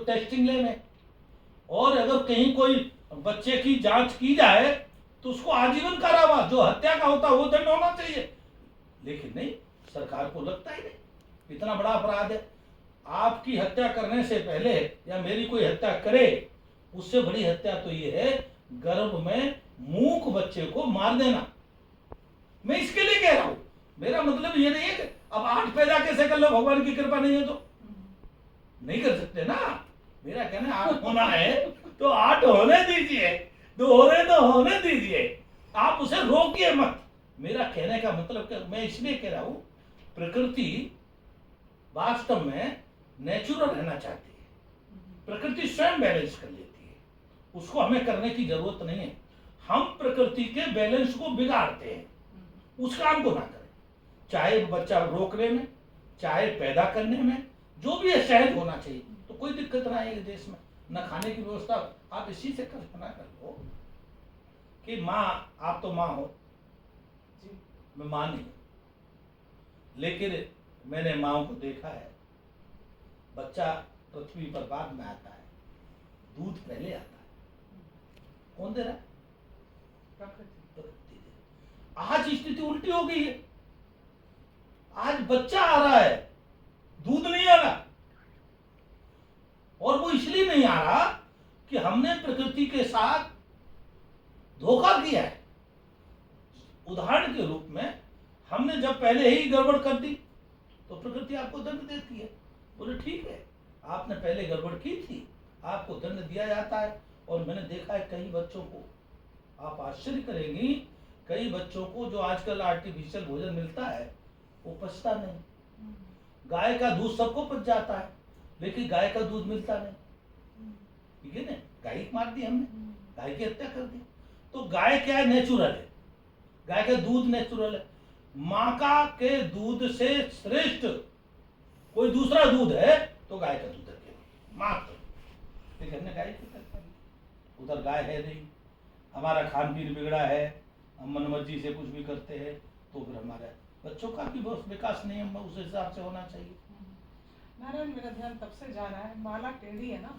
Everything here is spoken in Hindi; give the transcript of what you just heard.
टेस्टिंग ले में, और अगर कहीं कोई बच्चे की जांच की जाए तो उसको आजीवन कारावास, जो हत्या का होता है वो दंड होना चाहिए। लेकिन नहीं, सरकार को लगता ही नहीं इतना बड़ा अपराध है। आपकी हत्या करने से पहले या मेरी कोई हत्या करे, उससे बड़ी हत्या तो ये है गर्भ में मूक बच्चे को मार देना। मैं इसके लिए कह रहा हूं, मेरा मतलब ये नहीं है कि अब 8 पैदा कैसे कर लो, भगवान की कृपा नहीं है तो नहीं कर सकते ना। मेरा कहना 8 होना है तो 8 होने दीजिए, 2 हो रहे तो होने दीजिए, आप उसे रोकिए मत। मेरा कहने का मतलब कि मैं इसलिए कह रहा हूं, प्रकृति वास्तव में नेचुरल रहना चाहती है, प्रकृति स्वयं बैलेंस कर लेती है, उसको हमें करने की जरूरत नहीं है। हम प्रकृति के बैलेंस को बिगाड़ते हैं, उस काम को ना करें। चाहे बच्चा रोकने में, चाहे पैदा करने में, जो भी है सहज होना चाहिए, तो कोई दिक्कत ना आएगी देश में। न खाने की व्यवस्था आप इसी से कल्पना कर लो कि माँ, आप तो माँ हो, मैं माँ नहीं, लेकिन मैंने माँ को देखा है, बच्चा पृथ्वी पर बाद में आता है, दूध पहले आता है। कौन दे रहा है? प्रकृति दे रही है। आज स्थिति उल्टी हो गई है, आज बच्चा आ रहा है, दूध नहीं आ रहा, और वो इसलिए नहीं आ रहा कि हमने प्रकृति के साथ धोखा किया है। उदाहरण के रूप में, हमने जब पहले ही गड़बड़ कर दी तो प्रकृति आपको दंड देती है। बोले ठीक है, आपने पहले गड़बड़ की थी, आपको दंड दिया जाता है। और मैंने देखा है कई बच्चों को, आप आश्चर्य करेंगी, कई बच्चों को जो आजकल आर्टिफिशियल भोजन मिलता है वो पचता नहीं। गाय का दूध सबको पच जाता है, लेकिन गाय का दूध मिलता नहीं। ठीक है ना, गाय मार दी हमने, गाय की हत्या कर दी। तो गाय क्या है? नेचुरल है, गाय का दूध नेचुरल है। माँ का के दूध से श्रेष्ठ कोई दूसरा दूध है तो गाय का दूध है मात्र। लेकिन हमने गाय की हत्या की, उधर गाय है नहीं, हमारा खान पीन बिगड़ा है, हम मनमर्जी से कुछ भी करते हैं, तो फिर हमारे बच्चों का भी बहुत विकास नहीं है उस हिसाब से होना चाहिए। नारायण, मेरा ध्यान तब से जा रहा है, माला टेढ़ी है ना,